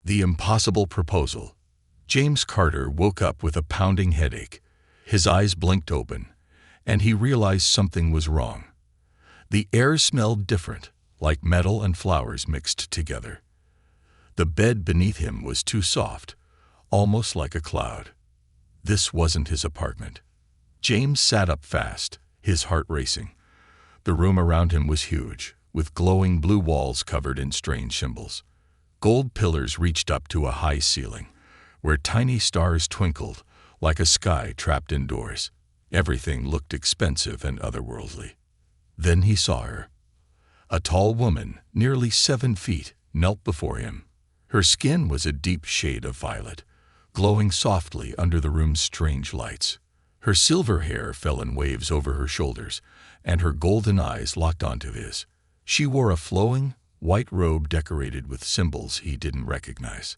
The impossible proposal. James Carter woke up with a pounding headache. His eyes blinked open, and he realized something was wrong. The air smelled different, like metal and flowers mixed together. The bed beneath him was too soft, almost like a cloud. This wasn't his apartment. James sat up fast, his heart racing. The room around him was huge, with glowing blue walls covered in strange symbols. Gold pillars reached up to a high ceiling, where tiny stars twinkled, like a sky trapped indoors. Everything looked expensive and otherworldly. Then he saw her. A tall woman, nearly 7 feet, knelt before him. Her skin was a deep shade of violet, glowing softly under the room's strange lights. Her silver hair fell in waves over her shoulders, and her golden eyes locked onto his. She wore a flowing, white robe decorated with symbols he didn't recognize.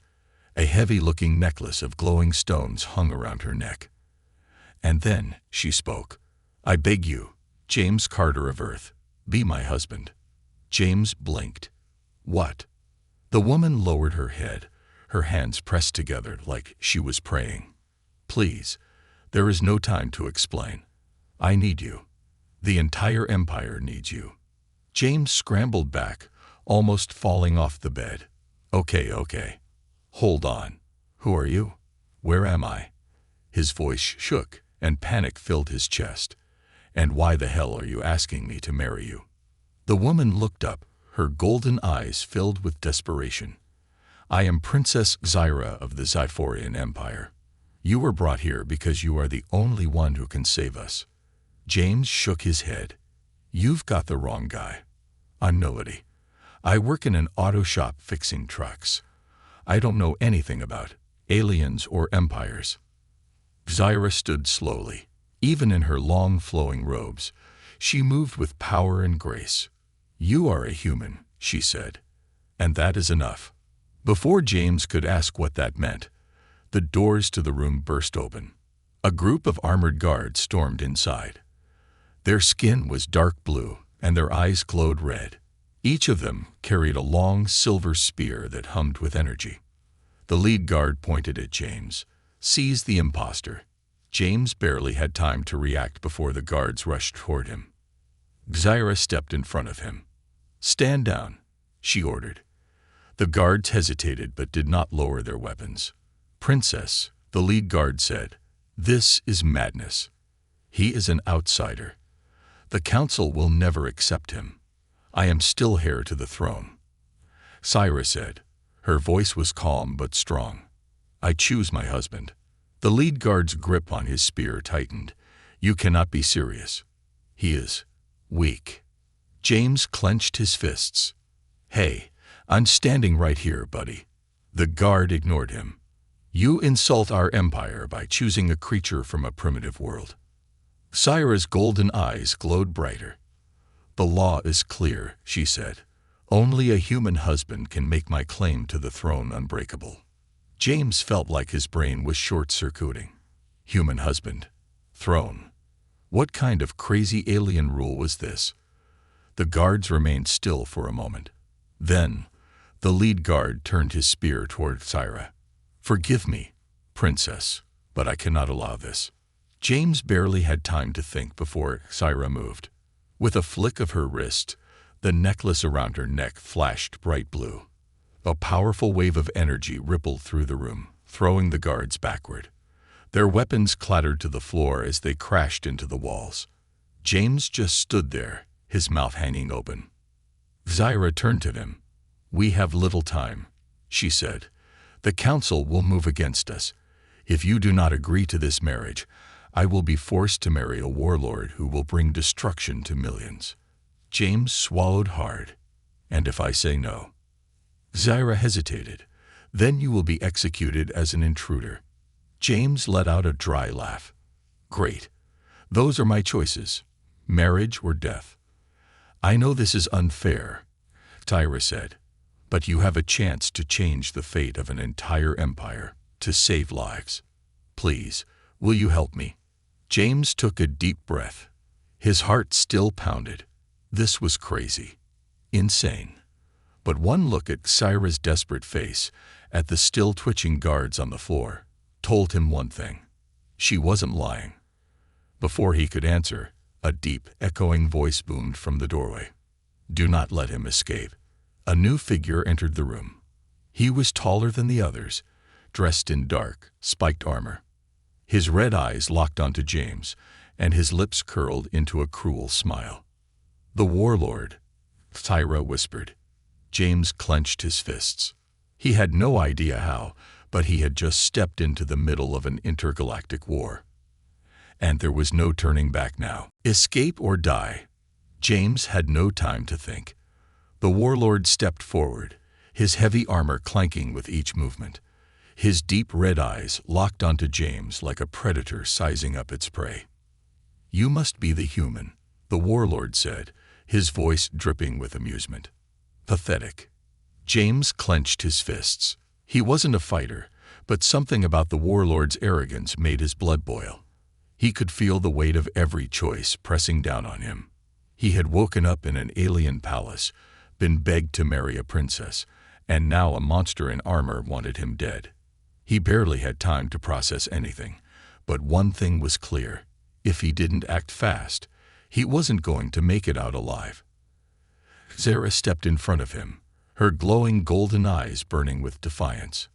A heavy-looking necklace of glowing stones hung around her neck. And then she spoke. "I beg you, James Carter of Earth, be my husband." James blinked. "What?" The woman lowered her head, her hands pressed together like she was praying. "Please, there is no time to explain. I need you. The entire empire needs you." James scrambled back, almost falling off the bed. Okay. Hold on. Who are you? Where am I?" His voice shook, and panic filled his chest. "And why the hell are you asking me to marry you?" The woman looked up, her golden eyes filled with desperation. "I am Princess Zyra of the Zyphorian Empire. You were brought here because you are the only one who can save us." James shook his head. "You've got the wrong guy. I'm nobody. I work in an auto shop fixing trucks. I don't know anything about aliens or empires." Zyra stood slowly. Even in her long flowing robes, she moved with power and grace. "You are a human," she said, "and that is enough." Before James could ask what that meant, the doors to the room burst open. A group of armored guards stormed inside. Their skin was dark blue, and their eyes glowed red. Each of them carried a long silver spear that hummed with energy. The lead guard pointed at James. "Seize the imposter." James barely had time to react before the guards rushed toward him. Zyra stepped in front of him. "Stand down," she ordered. The guards hesitated but did not lower their weapons. "Princess," the lead guard said, "this is madness. He is an outsider. The council will never accept him. I am still heir to the throne." Zyra said. Her voice was calm but strong. "I choose my husband." The lead guard's grip on his spear tightened. "You cannot be serious. He is weak." James clenched his fists. "Hey, I'm standing right here, buddy." The guard ignored him. "You insult our empire by choosing a creature from a primitive world." Zyra's golden eyes glowed brighter. "The law is clear," she said. "Only a human husband can make my claim to the throne unbreakable." James felt like his brain was short-circuiting. Human husband. Throne. What kind of crazy alien rule was this? The guards remained still for a moment. Then, the lead guard turned his spear toward Zyra. "Forgive me, princess, but I cannot allow this." James barely had time to think before Zyra moved. With a flick of her wrist, the necklace around her neck flashed bright blue. A powerful wave of energy rippled through the room, throwing the guards backward. Their weapons clattered to the floor as they crashed into the walls. James just stood there, his mouth hanging open. Zyra turned to him. "We have little time," she said. "The council will move against us. If you do not agree to this marriage, I will be forced to marry a warlord who will bring destruction to millions." James swallowed hard. "And if I say no?" Zyra hesitated. "Then you will be executed as an intruder." James let out a dry laugh. "Great. Those are my choices. Marriage or death." "I know this is unfair," Zyra said, "but you have a chance to change the fate of an entire empire, to save lives. Please, will you help me?" James took a deep breath. His heart still pounded. This was crazy. Insane. But one look at Xyra's desperate face, at the still twitching guards on the floor, told him one thing. She wasn't lying. Before he could answer, a deep, echoing voice boomed from the doorway. "Do not let him escape." A new figure entered the room. He was taller than the others, dressed in dark, spiked armor. His red eyes locked onto James, and his lips curled into a cruel smile. "The warlord," Xyra whispered. James clenched his fists. He had no idea how, but he had just stepped into the middle of an intergalactic war. And there was no turning back now. Escape or die. James had no time to think. The warlord stepped forward, his heavy armor clanking with each movement. His deep red eyes locked onto James like a predator sizing up its prey. "You must be the human," the warlord said, his voice dripping with amusement. Pathetic. James clenched his fists. He wasn't a fighter, but something about the warlord's arrogance made his blood boil. He could feel the weight of every choice pressing down on him. He had woken up in an alien palace, been begged to marry a princess, and now a monster in armor wanted him dead. He barely had time to process anything, but one thing was clear. If he didn't act fast, he wasn't going to make it out alive. Xyra stepped in front of him, her glowing golden eyes burning with defiance.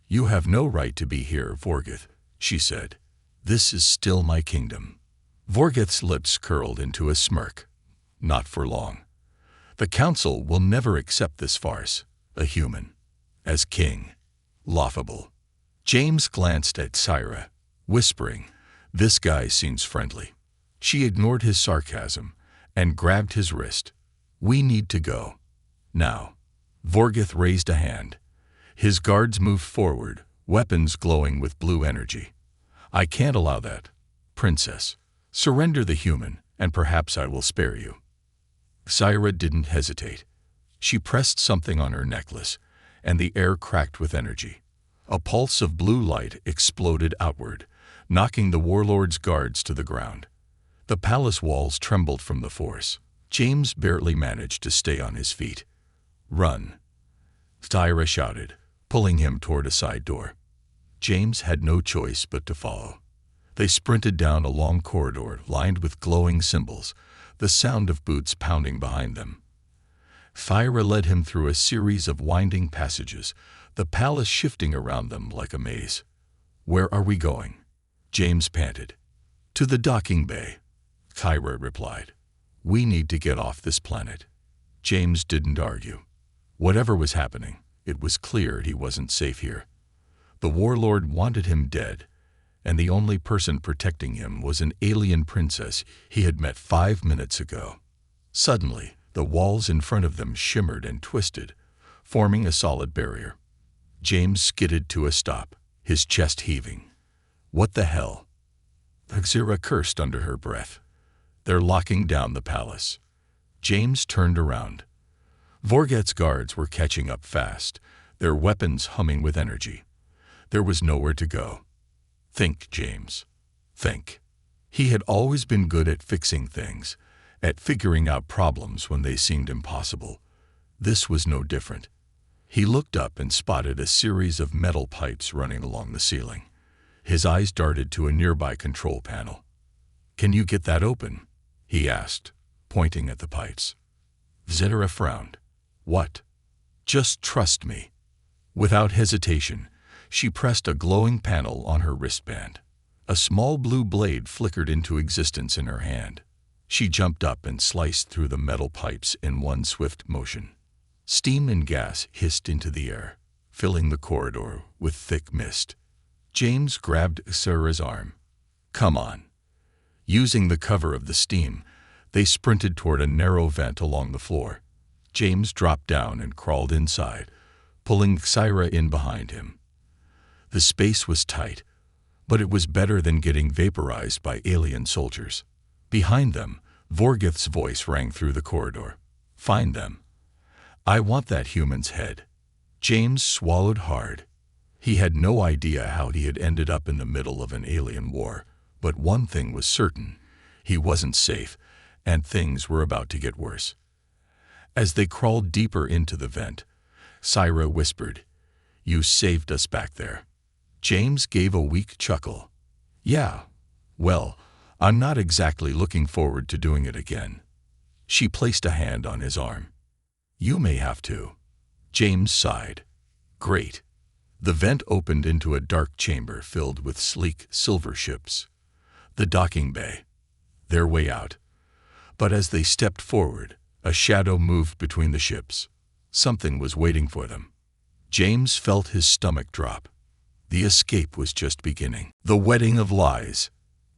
"You have no right to be here, Vorgith," she said. "This is still my kingdom." Vorgith's lips curled into a smirk. "Not for long. The council will never accept this farce, a human, as king. Laughable." James glanced at Xyra, whispering, "This guy seems friendly." She ignored his sarcasm and grabbed his wrist. "We need to go. Now." Vorgith raised a hand. His guards moved forward, weapons glowing with blue energy. "I can't allow that. Princess, surrender the human, and perhaps I will spare you." Xyra didn't hesitate. She pressed something on her necklace, and the air cracked with energy. A pulse of blue light exploded outward, knocking the warlord's guards to the ground. The palace walls trembled from the force. James barely managed to stay on his feet. "Run," Xyra shouted, pulling him toward a side door. James had no choice but to follow. They sprinted down a long corridor lined with glowing symbols, the sound of boots pounding behind them. Xyra led him through a series of winding passages, the palace shifting around them like a maze. "Where are we going?" James panted. "To the docking bay," Xyra replied. "We need to get off this planet." James didn't argue. Whatever was happening, it was clear he wasn't safe here. The warlord wanted him dead, and the only person protecting him was an alien princess he had met 5 minutes ago. Suddenly, the walls in front of them shimmered and twisted, forming a solid barrier. James skidded to a stop, his chest heaving. "What the hell?" Xyra cursed under her breath. "They're locking down the palace." James turned around. Vorgeth's guards were catching up fast, their weapons humming with energy. There was nowhere to go. Think, James. Think. He had always been good at fixing things, at figuring out problems when they seemed impossible. This was no different. He looked up and spotted a series of metal pipes running along the ceiling. His eyes darted to a nearby control panel. "Can you get that open?" he asked, pointing at the pipes. Xyra frowned. "What?" "Just trust me." Without hesitation, she pressed a glowing panel on her wristband. A small blue blade flickered into existence in her hand. She jumped up and sliced through the metal pipes in one swift motion. Steam and gas hissed into the air, filling the corridor with thick mist. James grabbed Xyra's arm. "Come on." Using the cover of the steam, they sprinted toward a narrow vent along the floor. James dropped down and crawled inside, pulling Xyra in behind him. The space was tight, but it was better than getting vaporized by alien soldiers. Behind them, Vorgith's voice rang through the corridor. "Find them. I want that human's head." James swallowed hard. He had no idea how he had ended up in the middle of an alien war, but one thing was certain: he wasn't safe, and things were about to get worse. As they crawled deeper into the vent, Syra whispered, "You saved us back there." James gave a weak chuckle. "Yeah, well, I'm not exactly looking forward to doing it again." She placed a hand on his arm. "You may have to." James sighed. "Great." The vent opened into a dark chamber filled with sleek silver ships. The docking bay. Their way out. But as they stepped forward, a shadow moved between the ships. Something was waiting for them. James felt his stomach drop. The escape was just beginning. The wedding of lies.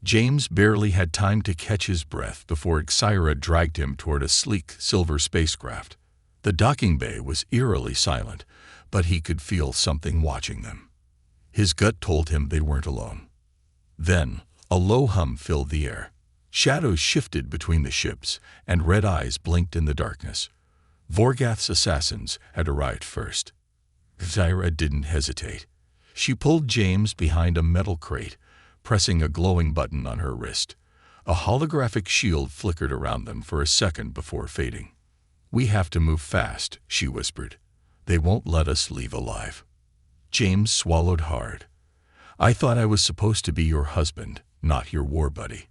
James barely had time to catch his breath before Syra dragged him toward a sleek silver spacecraft. The docking bay was eerily silent, but he could feel something watching them. His gut told him they weren't alone. Then, a low hum filled the air. Shadows shifted between the ships, and red eyes blinked in the darkness. Vorgath's assassins had arrived first. Syra didn't hesitate. She pulled James behind a metal crate, pressing a glowing button on her wrist. A holographic shield flickered around them for a second before fading. "We have to move fast," she whispered. "They won't let us leave alive." James swallowed hard. "I thought I was supposed to be your husband, not your war buddy."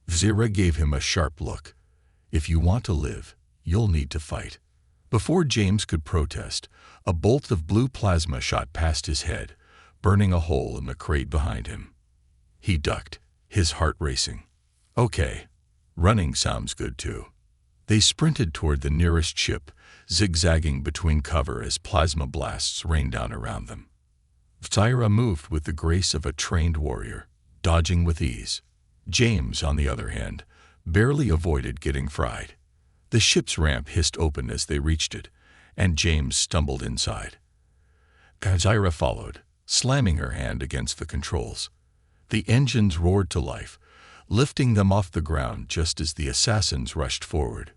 Syra gave him a sharp look. "If you want to live, you'll need to fight." Before James could protest, a bolt of blue plasma shot past his head, burning a hole in the crate behind him. He ducked, his heart racing. "Okay, running sounds good too." They sprinted toward the nearest ship, zigzagging between cover as plasma blasts rained down around them. Syra moved with the grace of a trained warrior, dodging with ease. James, on the other hand, barely avoided getting fried. The ship's ramp hissed open as they reached it, and James stumbled inside. Syra followed, slamming her hand against the controls. The engines roared to life, lifting them off the ground just as the assassins rushed forward.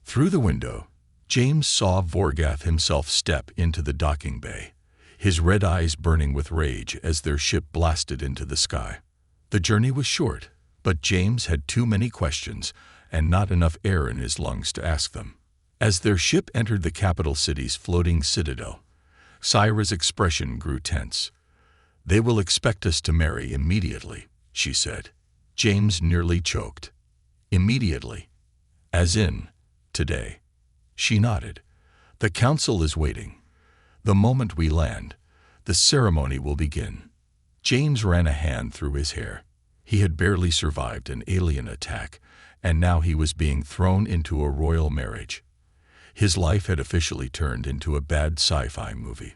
Through the window, James saw Vorgath himself step into the docking bay, his red eyes burning with rage as their ship blasted into the sky. The journey was short, but James had too many questions and not enough air in his lungs to ask them. As their ship entered the capital city's floating citadel, Syra's expression grew tense. "They will expect us to marry immediately," she said. James nearly choked. "Immediately? As in, today?" She nodded. "The council is waiting. The moment we land, the ceremony will begin." James ran a hand through his hair. He had barely survived an alien attack, and now he was being thrown into a royal marriage. His life had officially turned into a bad sci-fi movie.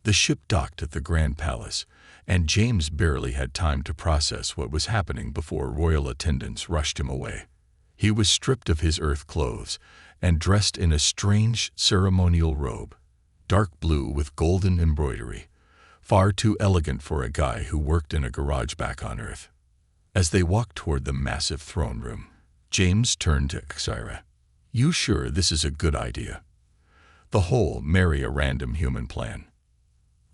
The ship docked at the Grand Palace, and James barely had time to process what was happening before royal attendants rushed him away. He was stripped of his earth clothes and dressed in a strange ceremonial robe, dark blue with golden embroidery, far too elegant for a guy who worked in a garage back on Earth. As they walked toward the massive throne room, James turned to Syra. "You sure this is a good idea? The whole marry a random human plan?"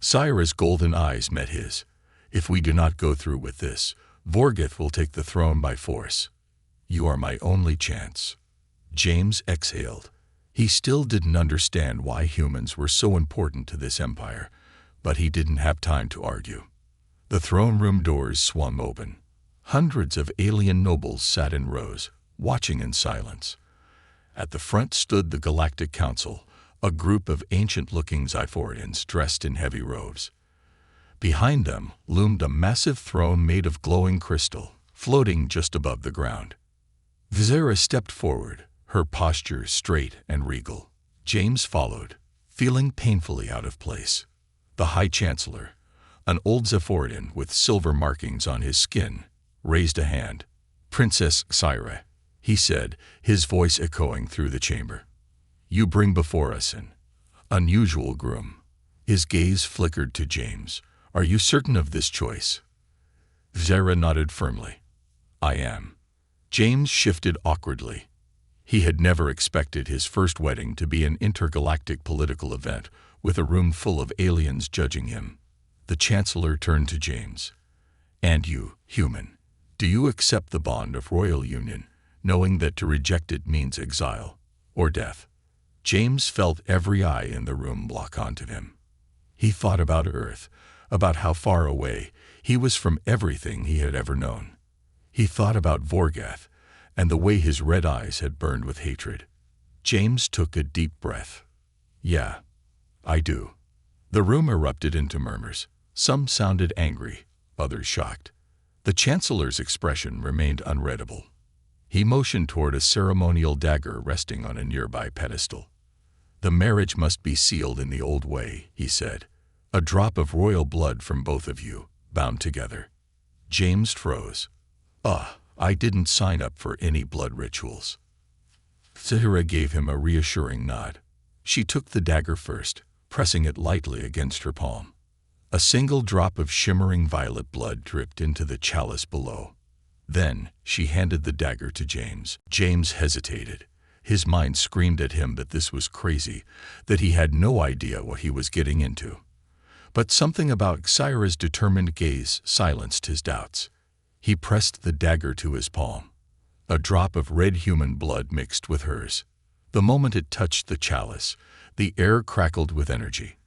Syra's golden eyes met his. "If we do not go through with this, Vorgath will take the throne by force. You are my only chance." James exhaled. He still didn't understand why humans were so important to this empire, but he didn't have time to argue. The throne room doors swung open. Hundreds of alien nobles sat in rows, watching in silence. At the front stood the Galactic Council, a group of ancient-looking Xiphorians dressed in heavy robes. Behind them loomed a massive throne made of glowing crystal, floating just above the ground. Syra stepped forward, her posture straight and regal. James followed, feeling painfully out of place. The High Chancellor, an old Xiphorian with silver markings on his skin, raised a hand. "Princess Syra," he said, his voice echoing through the chamber. "You bring before us an unusual groom." His gaze flickered to James. "Are you certain of this choice?" Syra nodded firmly. "I am." James shifted awkwardly. He had never expected his first wedding to be an intergalactic political event with a room full of aliens judging him. The Chancellor turned to James. "And you, human, do you accept the bond of royal union, knowing that to reject it means exile or death?" James felt every eye in the room lock onto him. He thought about Earth, about how far away he was from everything he had ever known. He thought about Vorgath and the way his red eyes had burned with hatred. James took a deep breath. "Yeah, I do." The room erupted into murmurs. Some sounded angry, others shocked. The Chancellor's expression remained unreadable. He motioned toward a ceremonial dagger resting on a nearby pedestal. "The marriage must be sealed in the old way," he said. "A drop of royal blood from both of you, bound together." James froze. I didn't sign up for any blood rituals." Zahira gave him a reassuring nod. She took the dagger first, pressing it lightly against her palm. A single drop of shimmering violet blood dripped into the chalice below. Then she handed the dagger to James. James hesitated. His mind screamed at him that this was crazy, that he had no idea what he was getting into. But something about Xyra's determined gaze silenced his doubts. He pressed the dagger to his palm. A drop of red human blood mixed with hers. The moment it touched the chalice, the air crackled with energy.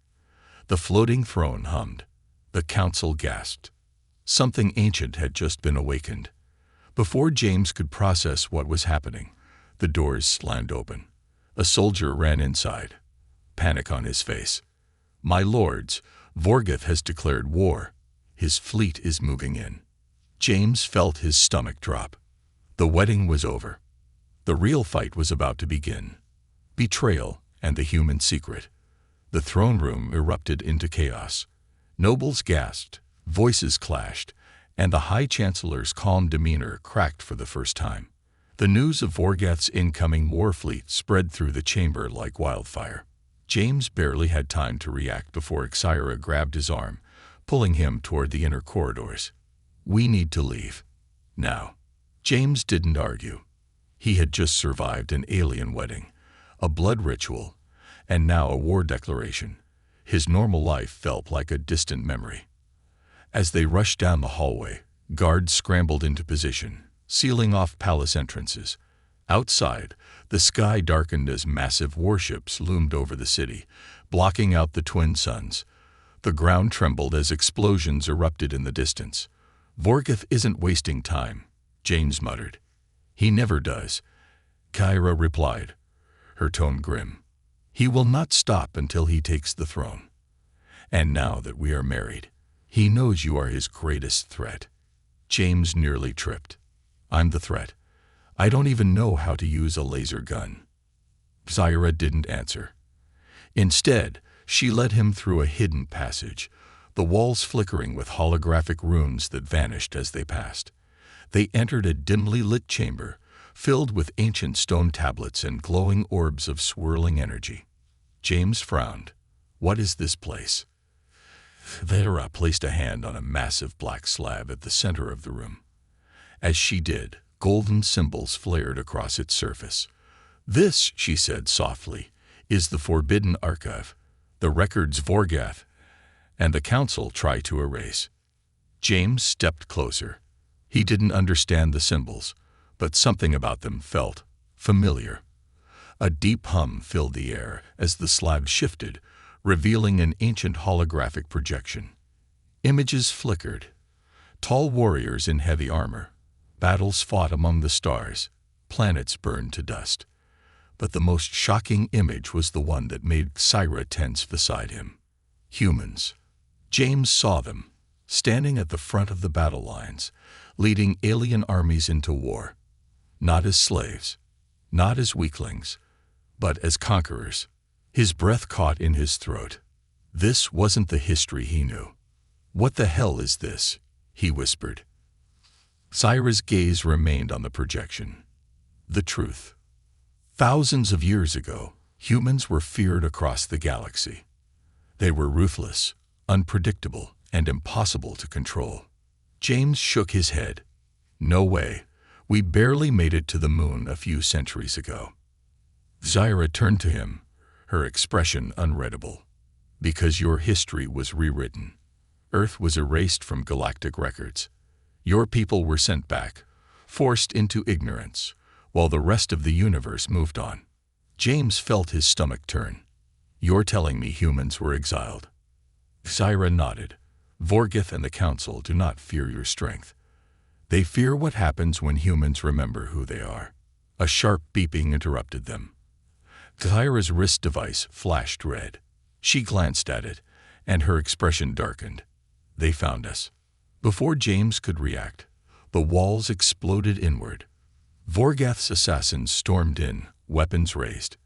The floating throne hummed. The council gasped. Something ancient had just been awakened. Before James could process what was happening, the doors slammed open. A soldier ran inside, panic on his face. "My lords, Vorgath has declared war. His fleet is moving in." James felt his stomach drop. The wedding was over. The real fight was about to begin. Betrayal and the human secret. The throne room erupted into chaos. Nobles gasped, voices clashed, and the High Chancellor's calm demeanor cracked for the first time. The news of Vorgath's incoming war fleet spread through the chamber like wildfire. James barely had time to react before Xyra grabbed his arm, pulling him toward the inner corridors. "We need to leave. Now." James didn't argue. He had just survived an alien wedding, a blood ritual, and now a war declaration. His normal life felt like a distant memory. As they rushed down the hallway, guards scrambled into position, sealing off palace entrances. Outside, the sky darkened as massive warships loomed over the city, blocking out the twin suns. The ground trembled as explosions erupted in the distance. "Vorgath isn't wasting time," James muttered. "He never does," Kyra replied, her tone grim. "He will not stop until he takes the throne. And now that we are married, he knows you are his greatest threat." James nearly tripped. "I'm the threat. I don't even know how to use a laser gun." Xyra didn't answer. Instead, she led him through a hidden passage, the walls flickering with holographic runes that vanished as they passed. They entered a dimly lit chamber, filled with ancient stone tablets and glowing orbs of swirling energy. James frowned. "What is this place?" Vera placed a hand on a massive black slab at the center of the room. As she did, golden symbols flared across its surface. "This," she said softly, "is the Forbidden Archive, the records Vorgath and the Council try to erase." James stepped closer. He didn't understand the symbols, but something about them felt familiar. A deep hum filled the air as the slab shifted, revealing an ancient holographic projection. Images flickered. Tall warriors in heavy armor. Battles fought among the stars. Planets burned to dust. But the most shocking image was the one that made Xyra tense beside him. Humans. James saw them, standing at the front of the battle lines, leading alien armies into war. Not as slaves, not as weaklings, but as conquerors. His breath caught in his throat. This wasn't the history he knew. "What the hell is this?" he whispered. Xyra's gaze remained on the projection. The truth. Thousands of years ago, humans were feared across the galaxy. They were ruthless, unpredictable, and impossible to control. James shook his head. "No way. We barely made it to the moon a few centuries ago." Xyra turned to him, her expression unreadable. "Because your history was rewritten. Earth was erased from galactic records. Your people were sent back, forced into ignorance, while the rest of the universe moved on. James felt his stomach turn. You're telling me humans were exiled? Zyra nodded. Vorgith and the Council do not fear your strength. They fear what happens when humans remember who they are. A sharp beeping interrupted them. Zyra's wrist device flashed red. She glanced at it, and her expression darkened. They found us. Before James could react, the walls exploded inward. Vorgath's assassins stormed in, weapons raised.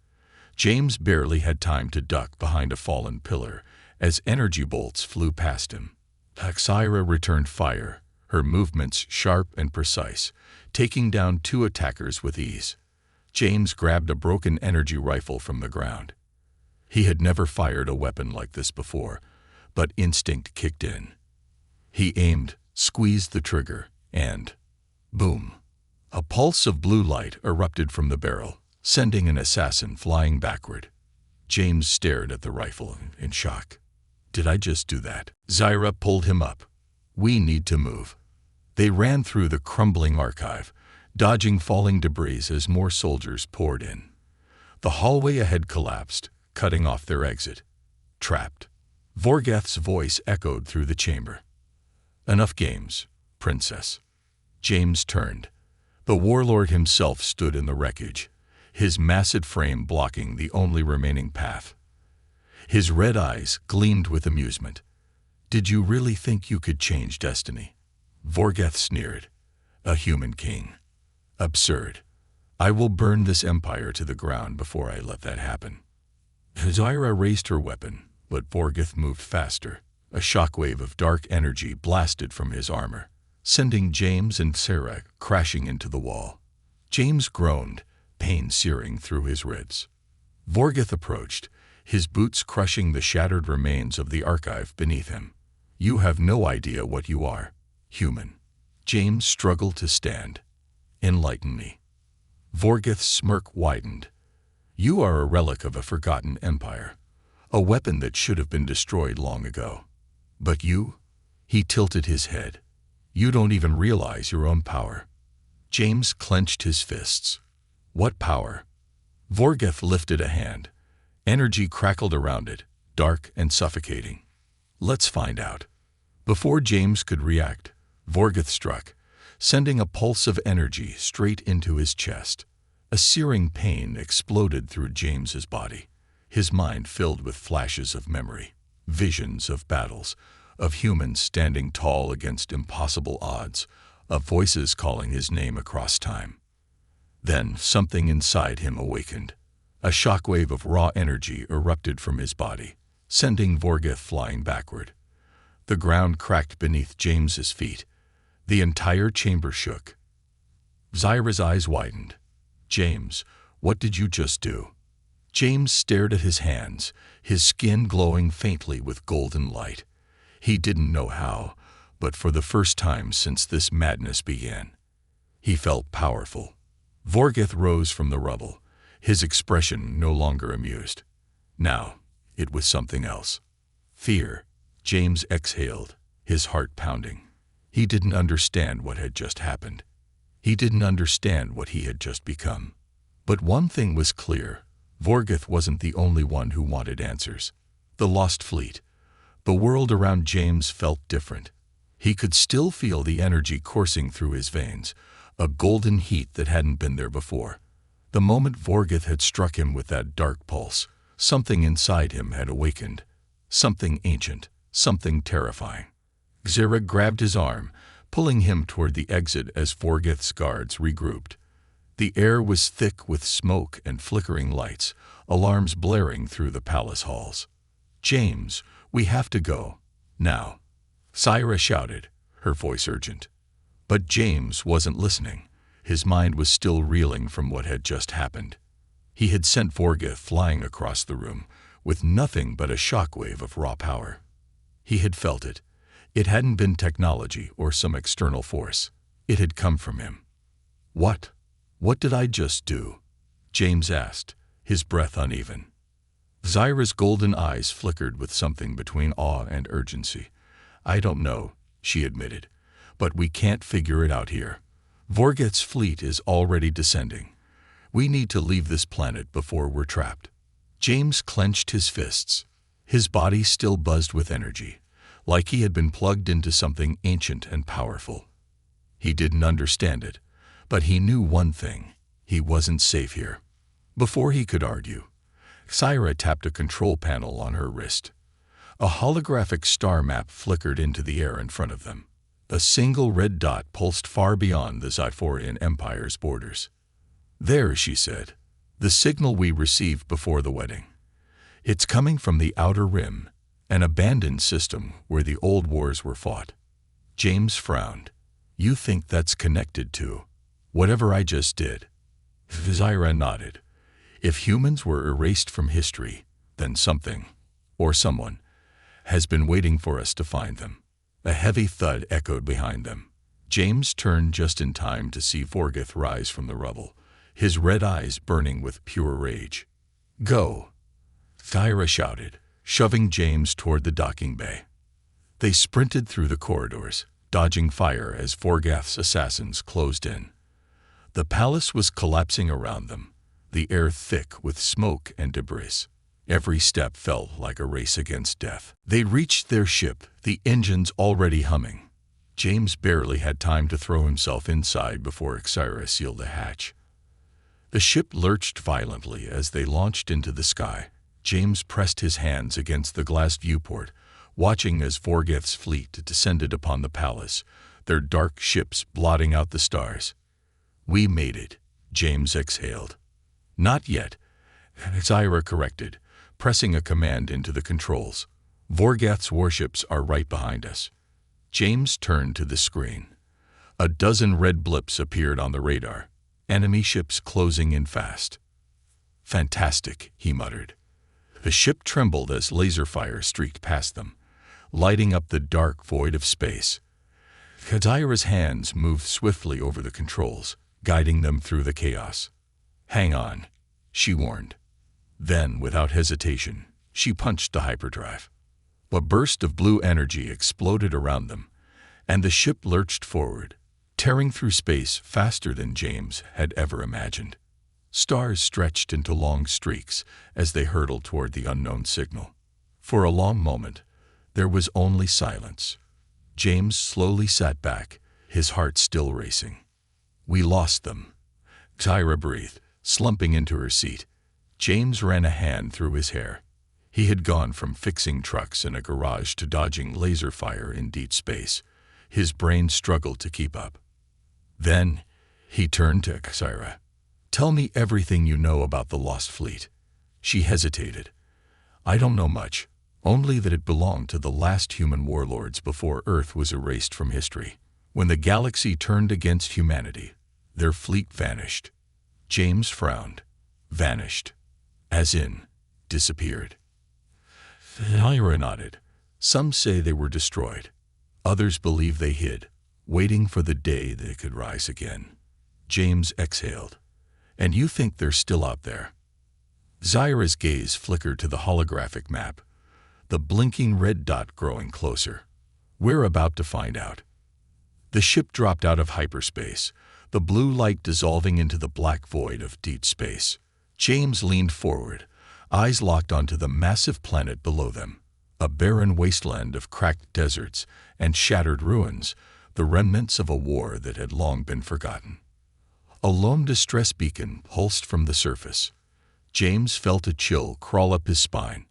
James barely had time to duck behind a fallen pillar as energy bolts flew past him. Zyra returned fire, her movements sharp and precise, taking down 2 attackers with ease. James grabbed a broken energy rifle from the ground. He had never fired a weapon like this before, but instinct kicked in. He aimed, squeezed the trigger, and boom! A pulse of blue light erupted from the barrel, sending an assassin flying backward. James stared at the rifle in shock. Did I just do that? Zyra pulled him up. We need to move. They ran through the crumbling archive, dodging falling debris as more soldiers poured in. The hallway ahead collapsed, cutting off their exit. Trapped. Vorgath's voice echoed through the chamber. Enough games, princess. James turned. The warlord himself stood in the wreckage, his massive frame blocking the only remaining path. His red eyes gleamed with amusement. Did you really think you could change destiny? Vorgath sneered. A human king. Absurd. I will burn this empire to the ground before I let that happen. Zyra raised her weapon, but Vorgath moved faster. A shockwave of dark energy blasted from his armor, sending James and Sarah crashing into the wall. James groaned, pain searing through his ribs. Vorgath approached, his boots crushing the shattered remains of the archive beneath him. You have no idea what you are, human. James struggled to stand. Enlighten me. Vorgath's smirk widened. You are a relic of a forgotten empire, a weapon that should have been destroyed long ago. But you? He tilted his head. You don't even realize your own power. James clenched his fists. What power? Vorgath lifted a hand. Energy crackled around it, dark and suffocating. Let's find out. Before James could react, Vorgath struck, sending a pulse of energy straight into his chest. A searing pain exploded through James's body, his mind filled with flashes of memory, visions of battles, of humans standing tall against impossible odds, of voices calling his name across time. Then something inside him awakened. A shockwave of raw energy erupted from his body, sending Vorgath flying backward. The ground cracked beneath James's feet. The entire chamber shook. Zyra's eyes widened. James, what did you just do? James stared at his hands, his skin glowing faintly with golden light. He didn't know how, but for the first time since this madness began, he felt powerful. Vorgath rose from the rubble, his expression no longer amused. Now, it was something else. Fear. James exhaled, his heart pounding. He didn't understand what had just happened. He didn't understand what he had just become. But one thing was clear. Vorgath wasn't the only one who wanted answers. The Lost Fleet. The world around James felt different. He could still feel the energy coursing through his veins, a golden heat that hadn't been there before. The moment Vorgath had struck him with that dark pulse, something inside him had awakened. Something ancient, something terrifying. Zyra grabbed his arm, pulling him toward the exit as Vorgath's guards regrouped. The air was thick with smoke and flickering lights, alarms blaring through the palace halls. James, we have to go. Now. Zyra shouted, her voice urgent. But James wasn't listening. His mind was still reeling from what had just happened. He had sent Vorgath flying across the room, with nothing but a shockwave of raw power. He had felt it. It hadn't been technology or some external force. It had come from him. What? What did I just do? James asked, his breath uneven. Zyra's golden eyes flickered with something between awe and urgency. I don't know, she admitted, but we can't figure it out here. Vorgath's fleet is already descending. We need to leave this planet before we're trapped. James clenched his fists. His body still buzzed with energy, like he had been plugged into something ancient and powerful. He didn't understand it, but he knew one thing: he wasn't safe here. Before he could argue, Syra tapped a control panel on her wrist. A holographic star map flickered into the air in front of them. A single red dot pulsed far beyond the Zyphorian Empire's borders. "There," she said, "the signal we received before the wedding. It's coming from the Outer Rim, an abandoned system where the old wars were fought." James frowned. "You think that's connected to whatever I just did?" Syra nodded. "If humans were erased from history, then something, or someone, has been waiting for us to find them." A heavy thud echoed behind them. James turned just in time to see Vorgith rise from the rubble, his red eyes burning with pure rage. "Go!" Syra shouted, shoving James toward the docking bay. They sprinted through the corridors, dodging fire as Vorgith's assassins closed in. The palace was collapsing around them, the air thick with smoke and debris. Every step felt like a race against death. They reached their ship, the engines already humming. James barely had time to throw himself inside before Syra sealed the hatch. The ship lurched violently as they launched into the sky. James pressed his hands against the glass viewport, watching as Vorgith's fleet descended upon the palace, their dark ships blotting out the stars. "We made it," James exhaled. "Not yet," Syra corrected, pressing a command into the controls. "Vorgith's warships are right behind us." James turned to the screen. A dozen red blips appeared on the radar, enemy ships closing in fast. "Fantastic," he muttered. The ship trembled as laser fire streaked past them, lighting up the dark void of space. Syra's hands moved swiftly over the controls, guiding them through the chaos. "Hang on," she warned. Then, without hesitation, she punched the hyperdrive. A burst of blue energy exploded around them, and the ship lurched forward, tearing through space faster than James had ever imagined. Stars stretched into long streaks as they hurtled toward the unknown signal. For a long moment, there was only silence. James slowly sat back, his heart still racing. "We lost them," Syra breathed, slumping into her seat. James ran a hand through his hair. He had gone from fixing trucks in a garage to dodging laser fire in deep space. His brain struggled to keep up. Then he turned to Syra. "Tell me everything you know about the Lost Fleet." She hesitated. "I don't know much, only that it belonged to the last human warlords before Earth was erased from history. When the galaxy turned against humanity, their fleet vanished." James frowned. "Vanished. As in, disappeared." Syra nodded. "Some say they were destroyed. Others believe they hid, waiting for the day they could rise again." James exhaled. "And you think they're still out there?" Syra's gaze flickered to the holographic map, the blinking red dot growing closer. "We're about to find out." The ship dropped out of hyperspace, the blue light dissolving into the black void of deep space. James leaned forward, eyes locked onto the massive planet below them, a barren wasteland of cracked deserts and shattered ruins, the remnants of a war that had long been forgotten. A lone distress beacon pulsed from the surface. James felt a chill crawl up his spine.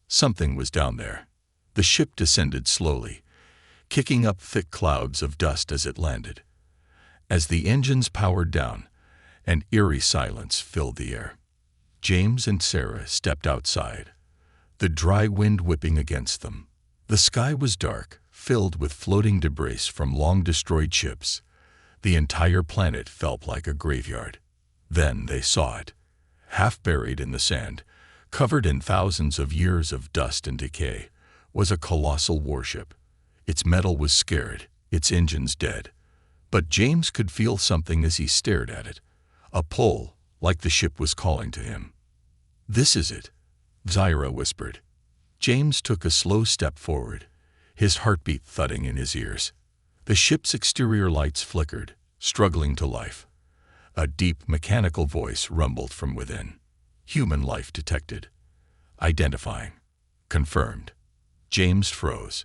Something was down there. The ship descended slowly, kicking up thick clouds of dust as it landed. As the engines powered down, an eerie silence filled the air. James and Syra stepped outside, the dry wind whipping against them. The sky was dark, filled with floating debris from long-destroyed ships. The entire planet felt like a graveyard. Then they saw it. Half buried in the sand, covered in thousands of years of dust and decay, was a colossal warship. Its metal was scared, its engines dead. But James could feel something as he stared at it, a pull, like the ship was calling to him. "This is it," Syra whispered. James took a slow step forward, his heartbeat thudding in his ears. The ship's exterior lights flickered, struggling to life. A deep mechanical voice rumbled from within. Human life detected. Identifying. Confirmed. James froze.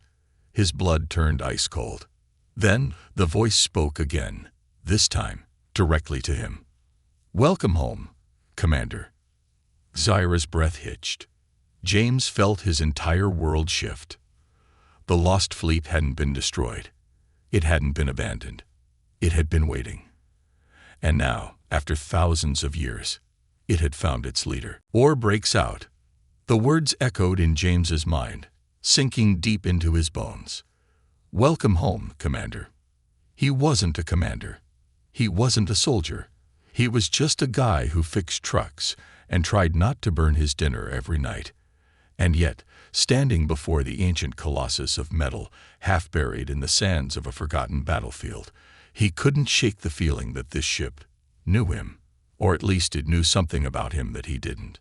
His blood turned ice cold. Then the voice spoke again, this time directly to him. "Welcome home, Commander." Zyra's breath hitched. James felt his entire world shift. The lost fleet hadn't been destroyed. It hadn't been abandoned. It had been waiting. And now, after thousands of years, it had found its leader. War breaks out. The words echoed in James's mind, sinking deep into his bones. "Welcome home, Commander." He wasn't a commander. He wasn't a soldier. He was just a guy who fixed trucks and tried not to burn his dinner every night. And yet, standing before the ancient colossus of metal, half buried in the sands of a forgotten battlefield, he couldn't shake the feeling that this ship knew him, or at least it knew something about him that he didn't.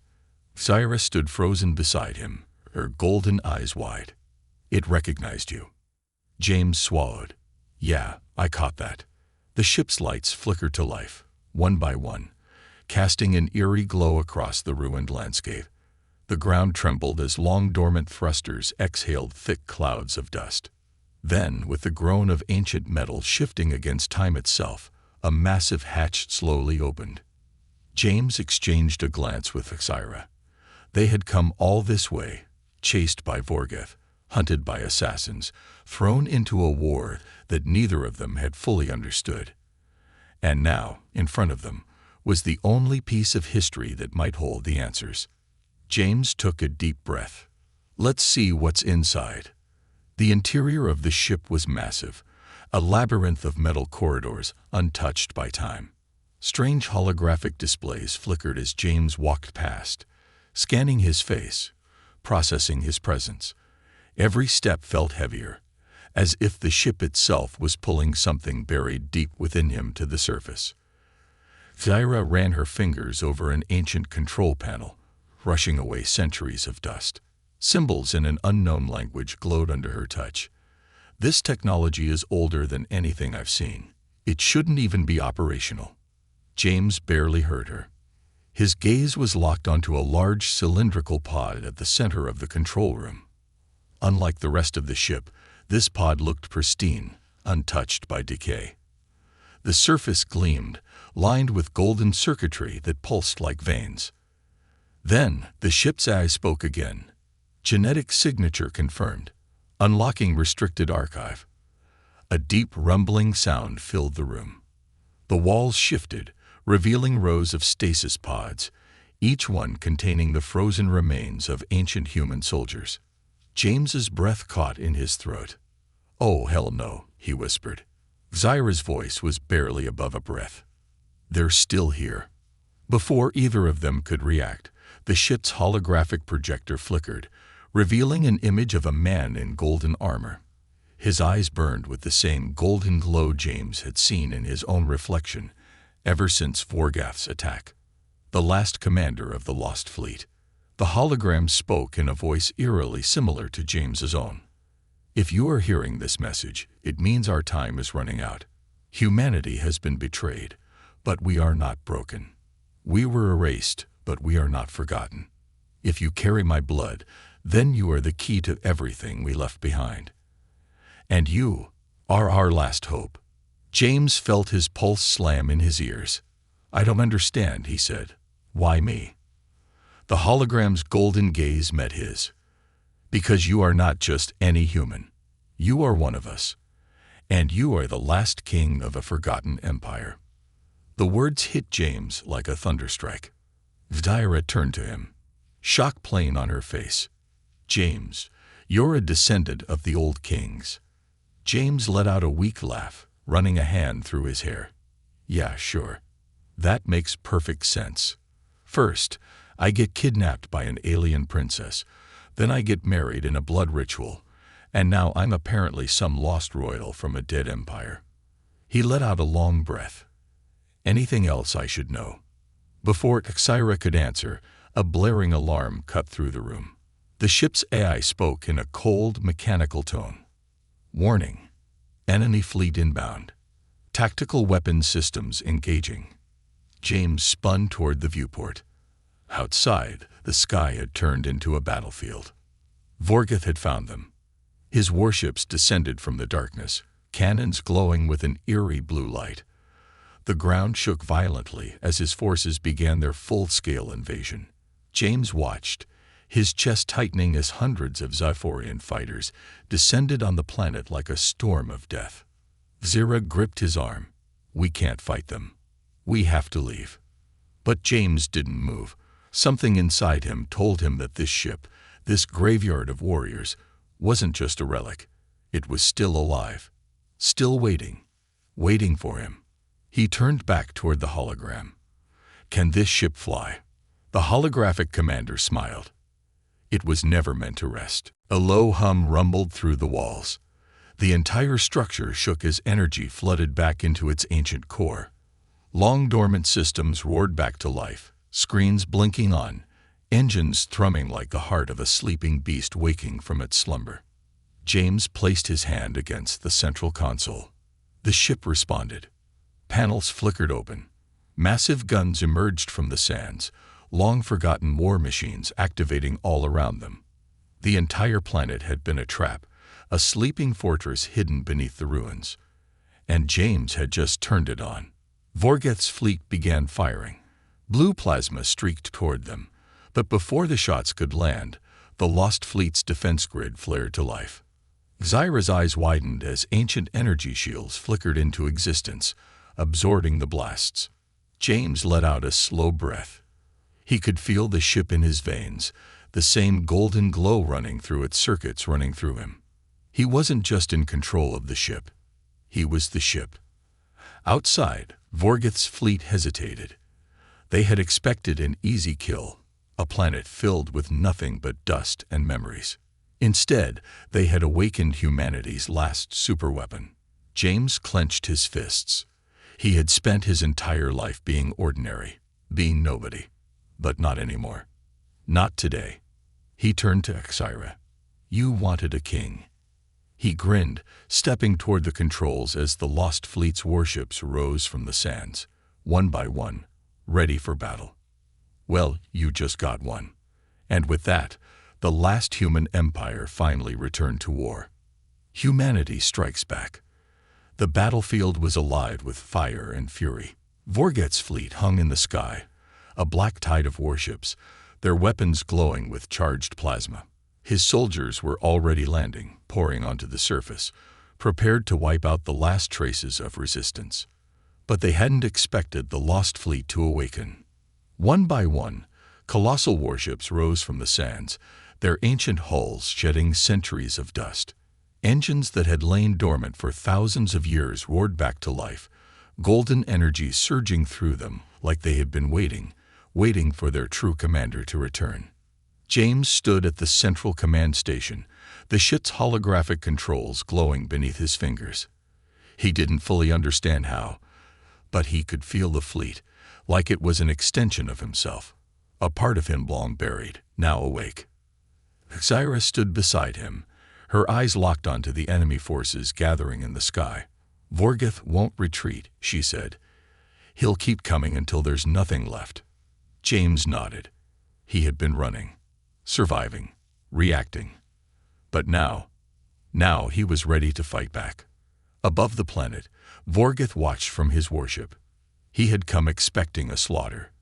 Zyra stood frozen beside him, her golden eyes wide. "It recognized you." James swallowed. "Yeah, I caught that." The ship's lights flickered to life, one by one, casting an eerie glow across the ruined landscape. The ground trembled as long-dormant thrusters exhaled thick clouds of dust. Then, with the groan of ancient metal shifting against time itself, a massive hatch slowly opened. James exchanged a glance with Zyra. They had come all this way, chased by Vorgeth, hunted by assassins, thrown into a war that neither of them had fully understood. And now, in front of them, was the only piece of history that might hold the answers. James took a deep breath. "Let's see what's inside." The interior of the ship was massive, a labyrinth of metal corridors untouched by time. Strange holographic displays flickered as James walked past, scanning his face, processing his presence. Every step felt heavier, as if the ship itself was pulling something buried deep within him to the surface. Zyra ran her fingers over an ancient control panel, brushing away centuries of dust. Symbols in an unknown language glowed under her touch. "This technology is older than anything I've seen. It shouldn't even be operational." James barely heard her. His gaze was locked onto a large cylindrical pod at the center of the control room. Unlike the rest of the ship, this pod looked pristine, untouched by decay. The surface gleamed, lined with golden circuitry that pulsed like veins. Then the ship's eye spoke again. "Genetic signature confirmed. Unlocking restricted archive." A deep rumbling sound filled the room. The walls shifted, revealing rows of stasis pods, each one containing the frozen remains of ancient human soldiers. James's breath caught in his throat. "Oh, hell no," he whispered. Zyra's voice was barely above a breath. "They're still here." Before either of them could react, the ship's holographic projector flickered, revealing an image of a man in golden armor. His eyes burned with the same golden glow James had seen in his own reflection ever since Vorgath's attack. The last commander of the Lost Fleet. The hologram spoke in a voice eerily similar to James's own. "If you are hearing this message, it means our time is running out. Humanity has been betrayed, but we are not broken. We were erased, but we are not forgotten. If you carry my blood, then you are the key to everything we left behind. And you are our last hope." James felt his pulse slam in his ears. "I don't understand," he said. "Why me?" The hologram's golden gaze met his. "Because you are not just any human. You are one of us. And you are the last king of a forgotten empire." The words hit James like a thunderstrike. Zyra turned to him, shock plain on her face. "James, you're a descendant of the old kings." James let out a weak laugh, running a hand through his hair. "Yeah, sure. That makes perfect sense. First, I get kidnapped by an alien princess, then I get married in a blood ritual, and now I'm apparently some lost royal from a dead empire." He let out a long breath. "Anything else I should know?" Before Zyra could answer, a blaring alarm cut through the room. The ship's AI spoke in a cold, mechanical tone. "Warning. Enemy fleet inbound. Tactical weapons systems engaging." James spun toward the viewport. Outside, the sky had turned into a battlefield. Vorgeth had found them. His warships descended from the darkness, cannons glowing with an eerie blue light. The ground shook violently as his forces began their full-scale invasion. James watched, his chest tightening as hundreds of Xiphorian fighters descended on the planet like a storm of death. Zira gripped his arm. "We can't fight them. We have to leave." But James didn't move. Something inside him told him that this ship, this graveyard of warriors, wasn't just a relic. It was still alive, still waiting for him. He turned back toward the hologram. "Can this ship fly?" The holographic commander smiled. It was never meant to rest. A low hum rumbled through the walls. The entire structure shook as energy flooded back into its ancient core. Long dormant systems roared back to life, screens blinking on, engines thrumming like the heart of a sleeping beast waking from its slumber. James placed his hand against the central console. The ship responded. Panels flickered open. Massive guns emerged from the sands, long-forgotten war machines activating all around them. The entire planet had been a trap, a sleeping fortress hidden beneath the ruins. And James had just turned it on. Vorgeth's fleet began firing. Blue plasma streaked toward them, but before the shots could land, the lost fleet's defense grid flared to life. Zyra's eyes widened as ancient energy shields flickered into existence, absorbing the blasts. James let out a slow breath. He could feel the ship in his veins, the same golden glow running through its circuits running through him. He wasn't just in control of the ship. He was the ship. Outside, Vorgeth's fleet hesitated. They had expected an easy kill, a planet filled with nothing but dust and memories. Instead, they had awakened humanity's last superweapon. James clenched his fists. He had spent his entire life being ordinary, being nobody. But not anymore. Not today. He turned to Zyra. "You wanted a king." He grinned, stepping toward the controls as the lost fleet's warships rose from the sands, one by one, ready for battle. "Well, you just got one." And with that, the last human empire finally returned to war. Humanity strikes back. The battlefield was alive with fire and fury. Vorgeth's fleet hung in the sky, a black tide of warships, their weapons glowing with charged plasma. His soldiers were already landing, pouring onto the surface, prepared to wipe out the last traces of resistance. But they hadn't expected the lost fleet to awaken. One by one, colossal warships rose from the sands, their ancient hulls shedding centuries of dust. Engines that had lain dormant for thousands of years roared back to life, golden energy surging through them like they had been waiting for their true commander to return. James stood at the central command station, the ship's holographic controls glowing beneath his fingers. He didn't fully understand how, but he could feel the fleet, like it was an extension of himself, a part of him long buried, now awake. Zyra stood beside him, her eyes locked onto the enemy forces gathering in the sky. "Vorgeth won't retreat," she said. "He'll keep coming until there's nothing left." James nodded. He had been running, surviving, reacting. But now he was ready to fight back. Above the planet, Vorgeth watched from his warship. He had come expecting a slaughter.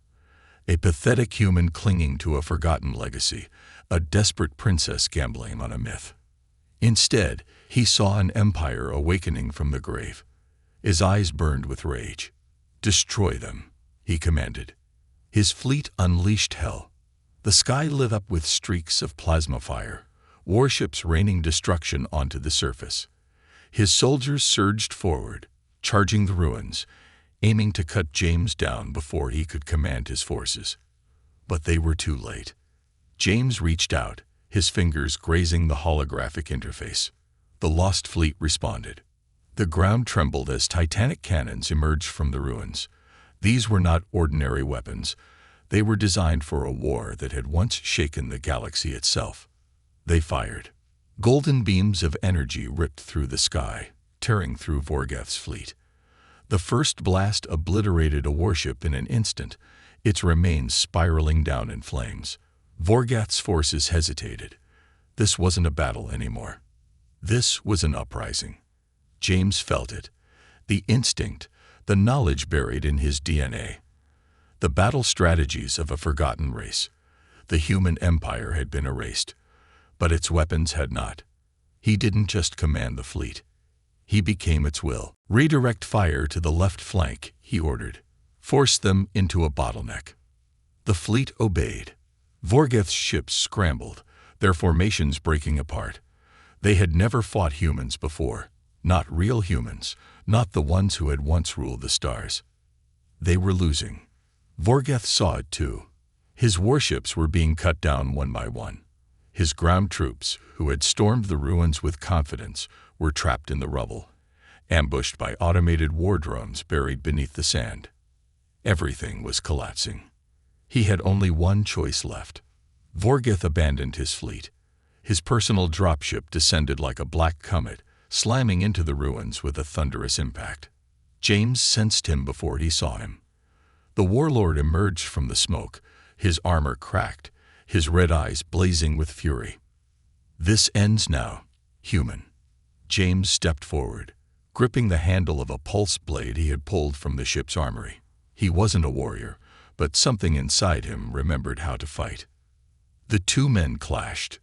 A pathetic human clinging to a forgotten legacy, a desperate princess gambling on a myth. Instead, he saw an empire awakening from the grave. His eyes burned with rage. "Destroy them," he commanded. His fleet unleashed hell. The sky lit up with streaks of plasma fire, warships raining destruction onto the surface. His soldiers surged forward, charging the ruins, aiming to cut James down before he could command his forces. But they were too late. James reached out, his fingers grazing the holographic interface. The lost fleet responded. The ground trembled as titanic cannons emerged from the ruins. These were not ordinary weapons. They were designed for a war that had once shaken the galaxy itself. They fired. Golden beams of energy ripped through the sky, tearing through Vorgeth's fleet. The first blast obliterated a warship in an instant, its remains spiraling down in flames. Vorgath's forces hesitated. This wasn't a battle anymore. This was an uprising. James felt it. The instinct, the knowledge buried in his DNA. The battle strategies of a forgotten race. The human empire had been erased, but its weapons had not. He didn't just command the fleet. He became its will. Redirect fire to the left flank, he ordered. Force them into a bottleneck. The fleet obeyed. Vorgath's ships scrambled, their formations breaking apart. They had never fought humans before. Not real humans, not the ones who had once ruled the stars. They were losing. Vorgath saw it too. His warships were being cut down one by one. His ground troops, who had stormed the ruins with confidence, were trapped in the rubble, ambushed by automated war drones buried beneath the sand. Everything was collapsing. He had only one choice left. Vorgath abandoned his fleet. His personal dropship descended like a black comet, slamming into the ruins with a thunderous impact. James sensed him before he saw him. The warlord emerged from the smoke, his armor cracked, his red eyes blazing with fury. This ends now, human. James stepped forward, gripping the handle of a pulse blade he had pulled from the ship's armory. He wasn't a warrior, but something inside him remembered how to fight. The two men clashed.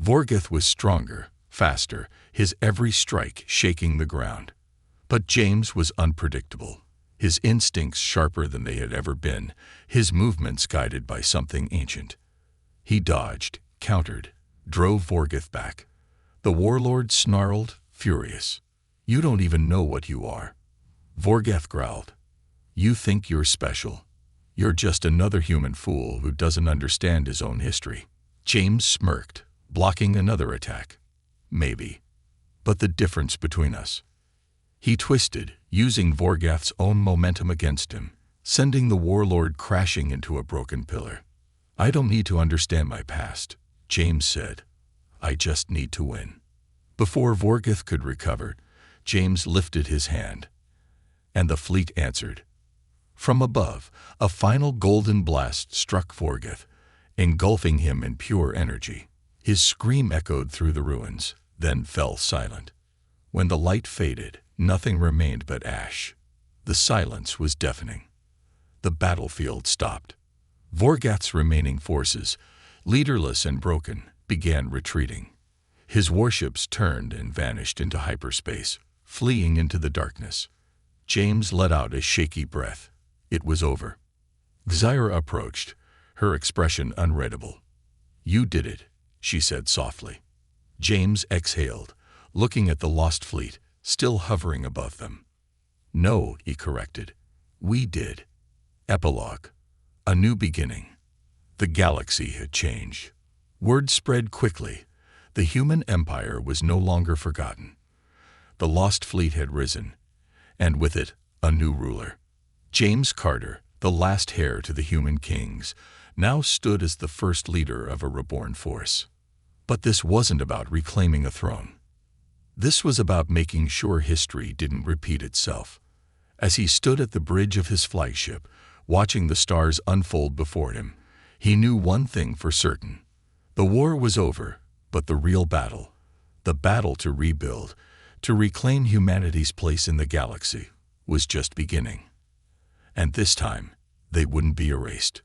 Vorgath was stronger, faster, his every strike shaking the ground. But James was unpredictable, his instincts sharper than they had ever been, his movements guided by something ancient. He dodged, countered, drove Vorgath back. The warlord snarled, furious. "You don't even know what you are." Vorgath growled. "You think you're special. You're just another human fool who doesn't understand his own history." James smirked, blocking another attack. "Maybe. But the difference between us." He twisted, using Vorgath's own momentum against him, sending the warlord crashing into a broken pillar. "I don't need to understand my past," James said. "I just need to win." Before Vorgath could recover, James lifted his hand, and the fleet answered. From above, a final golden blast struck Vorgath, engulfing him in pure energy. His scream echoed through the ruins, then fell silent. When the light faded, nothing remained but ash. The silence was deafening. The battlefield stopped. Vorgath's remaining forces, leaderless and broken, began retreating. His warships turned and vanished into hyperspace, fleeing into the darkness. James let out a shaky breath. It was over. Xyra approached, her expression unreadable. "You did it," she said softly. James exhaled, looking at the lost fleet, still hovering above them. "No," he corrected. "We did." Epilogue. A new beginning. The galaxy had changed. Word spread quickly. The human empire was no longer forgotten. The lost fleet had risen, and with it, a new ruler. James Carter, the last heir to the human kings, now stood as the first leader of a reborn force. But this wasn't about reclaiming a throne. This was about making sure history didn't repeat itself. As he stood at the bridge of his flagship, watching the stars unfold before him, he knew one thing for certain. The war was over, but the real battle, the battle to rebuild, to reclaim humanity's place in the galaxy, was just beginning. And this time, they wouldn't be erased.